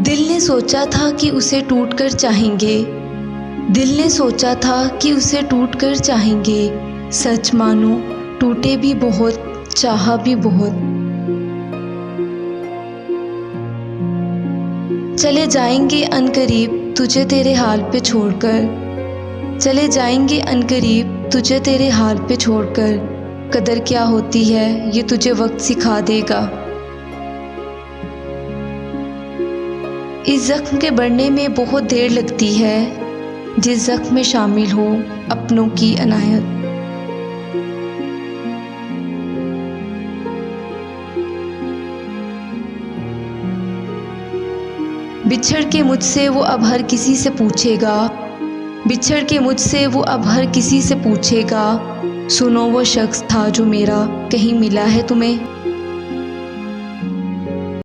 दिल ने सोचा था कि उसे टूटकर चाहेंगे, दिल ने सोचा था कि उसे टूटकर चाहेंगे। सच मानो टूटे भी बहुत, चाहा भी बहुत। चले जाएंगे अनकरीब तुझे तेरे हाल पे छोड़कर, चले जाएंगे अनकरीब तुझे तेरे हाल पे छोड़कर। कदर क्या होती है ये तुझे वक्त सिखा देगा। इस ज़ख्म के बढ़ने में बहुत देर लगती है, जिस ज़ख्म में शामिल हो अपनों की अनायत। बिछड़ के मुझसे वो अब हर किसी से पूछेगा, बिछड़ के मुझसे वो अब हर किसी से पूछेगा। सुनो वो शख्स था जो मेरा, कहीं मिला है तुम्हें?